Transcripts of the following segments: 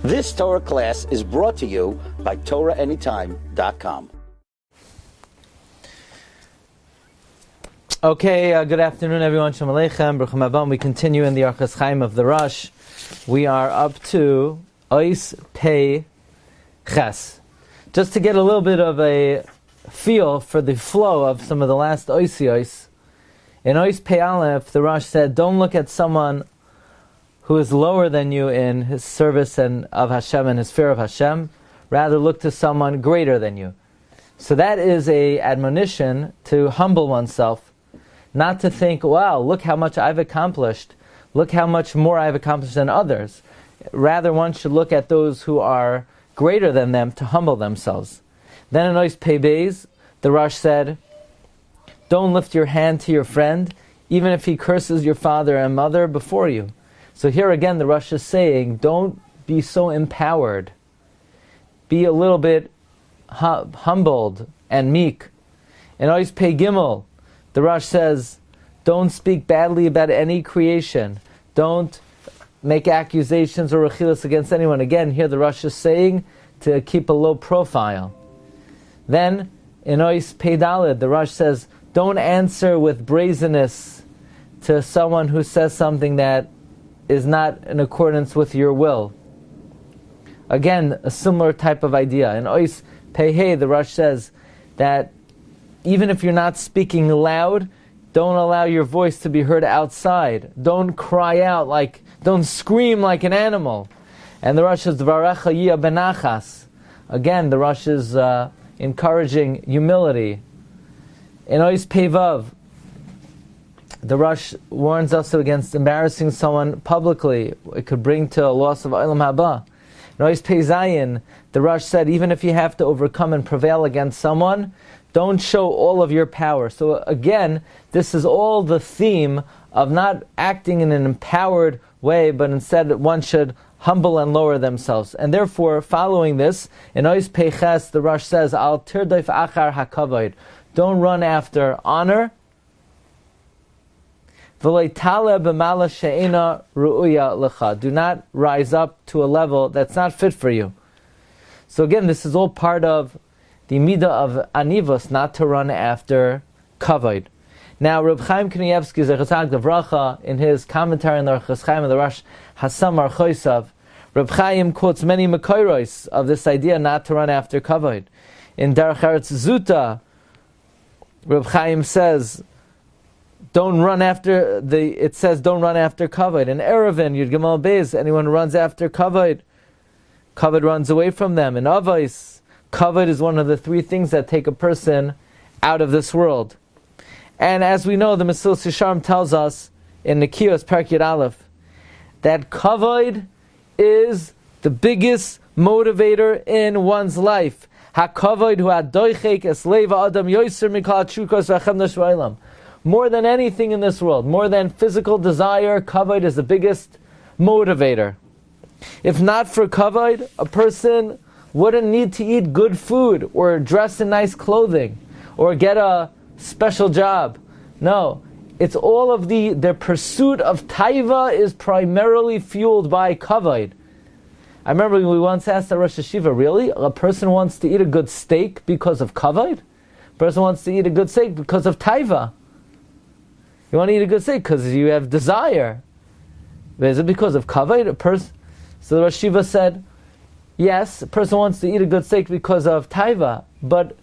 This Torah class is brought to you by TorahAnytime.com. Okay, good afternoon, everyone. Shalom Aleichem, Baruch Haba. We continue in the Orchos Chaim of the Rosh. We are up to Ois Pei Ches. Just to get a little bit of a feel for the flow of some of the last Oisios. In Ois Pei Aleph, the Rosh said, don't look at someone who is lower than you in his service and of Hashem and his fear of Hashem. Rather, look to someone greater than you. So that is a admonition to humble oneself. Not to think, wow, look how much I've accomplished. Look how much more I've accomplished than others. Rather, one should look at those who are greater than them to humble themselves. Then in Ois Pei Beis, the Rosh said, don't lift your hand to your friend, even if he curses your father and mother before you. So here again, the Rosh is saying, don't be so empowered. Be a little bit humbled and meek. In Ois Pei Gimel, the Rosh says, don't speak badly about any creation. Don't make accusations or rechilas against anyone. Again, here the Rosh is saying to keep a low profile. Then, in Ois Pei Daled, the Rosh says, don't answer with brazenness to someone who says something that is not in accordance with your will. Again, a similar type of idea. In Ois Pei Hei, the Rosh says that even if you're not speaking loud, don't allow your voice to be heard outside. Don't cry out don't scream like an animal. And the Rosh says, Dvarecha yia benachas. Again, the Rosh is encouraging humility. In Ois Pei Vav, the Rosh warns us against embarrassing someone publicly. It could bring to a loss of Olam Haba. In Ois Pei Zayin, the Rosh said, even if you have to overcome and prevail against someone, don't show all of your power. So again, this is all the theme of not acting in an empowered way, but instead one should humble and lower themselves. And therefore, following this, in Ois Pei Ches, the Rosh says, Al tirdoif achar hakavod. Don't run after honor. Do not rise up to a level that's not fit for you. So again, this is all part of the midah of anivos, not to run after kavod. Now, Reb Chaim Kanievsky Zechat Gavracha, in his commentary on the Orchos Chaim of the Rosh Hasam Archoisav, Reb Chaim quotes many Mekoros of this idea not to run after kavod. In Derech Eretz Zuta, Reb Chaim says, don't run after don't run after kavod. In Erevin, Yud Gimel Beis, anyone who runs after kavod runs away from them. In Avos, kavod is one of the three things that take a person out of this world. And as we know, the Mesilas Yesharim tells us in Nekiyos Perek Yud Aleph that kavod is the biggest motivator in one's life. HaKavod hu adoichek es leva adam yoser mikol chukos v'achem nashvaylam. More than anything in this world, more than physical desire, kavod is the biggest motivator. If not for kavod, a person wouldn't need to eat good food or dress in nice clothing or get a special job. No, it's all of the pursuit of taiva is primarily fueled by kavod. I remember we once asked the Rosh Hashiva, really? A person wants to eat a good steak because of kavod? A person wants to eat a good steak because of taiva. You want to eat a good steak because you have desire. But is it because of kavod? So the Rosh Hashiva said, yes, a person wants to eat a good steak because of taiva, but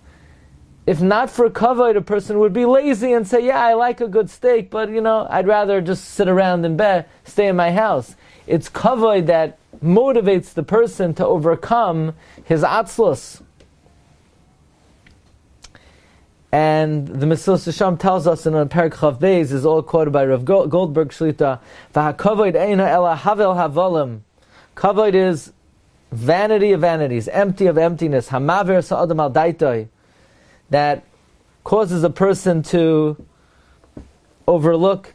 if not for kavod, a person would be lazy and say, yeah, I like a good steak, but I'd rather just sit around in bed, stay in my house. It's kavod that motivates the person to overcome his atzlus. And the Mesilas Yesharim tells us in Perek Chav Beis, is all quoted by Rav Goldberg Shlita, V'hakavod eina ela havel havolim. Kavod is vanity of vanities, empty of emptiness, hamaver sa'adam al daitoi, that causes a person to overlook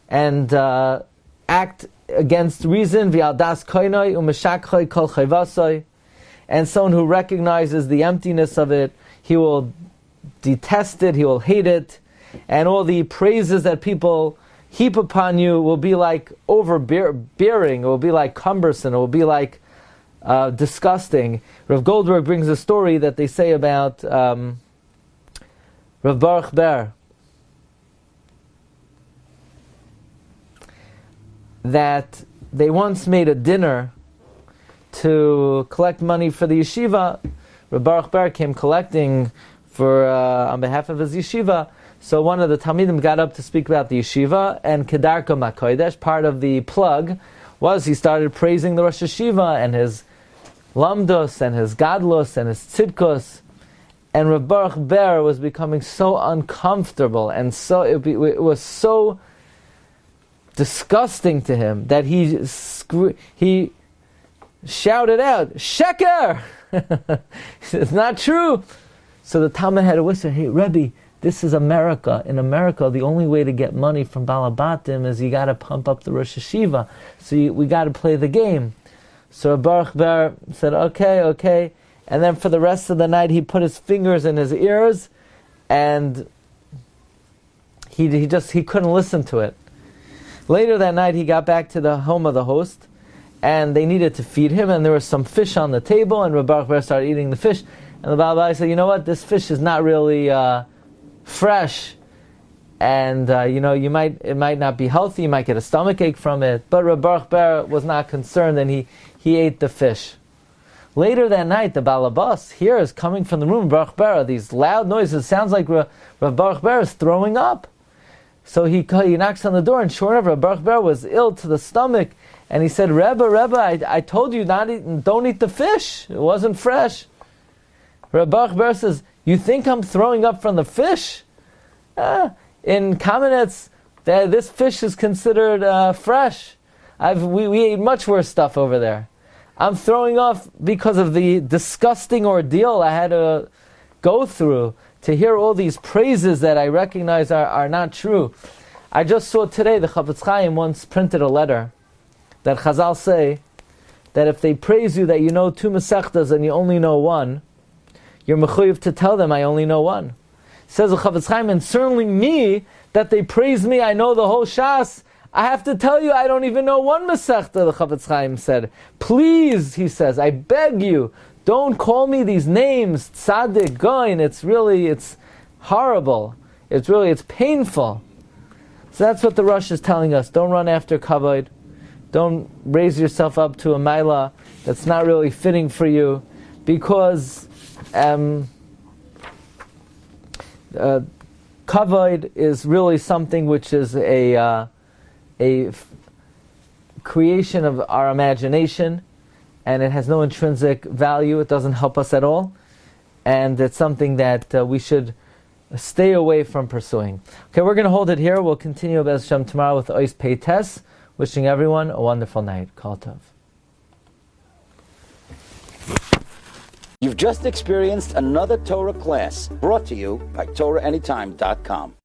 and act against reason, v'aldas koinoi u'meshakchoi kol chayvasoi, and someone who recognizes the emptiness of it, he will detest it, he will hate it, and all the praises that people heap upon you will be like overbearing, it will be like cumbersome, it will be like disgusting. Rav Goldberg brings a story that they say about Rav Baruch Ber, that they once made a dinner to collect money for the yeshiva. Rav Baruch Ber came collecting for on behalf of his yeshiva. So one of the Talmidim got up to speak about the yeshiva, and Kedarka Makodesh, part of the plug, was he started praising the Rosh Yeshiva and his lamdos and his gadlos and his tzidkos, and Rav Baruch Ber was becoming so uncomfortable, and so it was so disgusting to him that he shouted out, "Sheker!" It's not true. So the Talmud had to whisper, "Hey, Rebbe, this is America. In America, the only way to get money from Balabatim is you got to pump up the Rosh Yeshiva. So we got to play the game." So Baruch Ber said, okay. And then for the rest of the night, he put his fingers in his ears, and he couldn't listen to it. Later that night, he got back to the home of the host, and they needed to feed him, and there was some fish on the table, and Baruch Ber started eating the fish, and the Baal said, "You know what? This fish is not really fresh, and it might not be healthy. You might get a stomach ache from it." But Baruch Ber was not concerned, and he ate the fish. Later that night, the Balabas hears coming from the room, Baruch Ber, these loud noises. Sounds like Rav Baruch Ber is throwing up. So he knocks on the door, and sure enough, Rav Baruch Ber was ill to the stomach, and he said, Rebbe, I told you don't eat the fish. It wasn't fresh. Rav Baruch Ber says, "You think I'm throwing up from the fish? In Kamenetz, this fish is considered fresh. We ate much worse stuff over there. I'm throwing off because of the disgusting ordeal I had to go through to hear all these praises that I recognize are not true." I just saw today the Chafetz Chaim once printed a letter that Chazal say that if they praise you that you know 2 Masechtas and you only know one, you're mechuyev to tell them I only know one. Says the Chafetz Chaim, and certainly me, that they praise me, I know the whole Shas. I have to tell you, I don't even know one Masechta, the Chafetz Chaim said. Please, he says, I beg you, don't call me these names, Tzaddik, Goin. It's horrible. It's painful. So that's what the Rosh is telling us. Don't run after Kavod. Don't raise yourself up to a Maila that's not really fitting for you, because Kavod is really something which is a creation of our imagination, and it has no intrinsic value. It doesn't help us at all, and it's something that we should stay away from pursuing. Okay, we're going to hold it here. We'll continue Be'ez Hashem tomorrow with Ois Pei Tes. Wishing everyone a wonderful night. Kol Tov. You've just experienced another Torah class brought to you by TorahAnytime.com.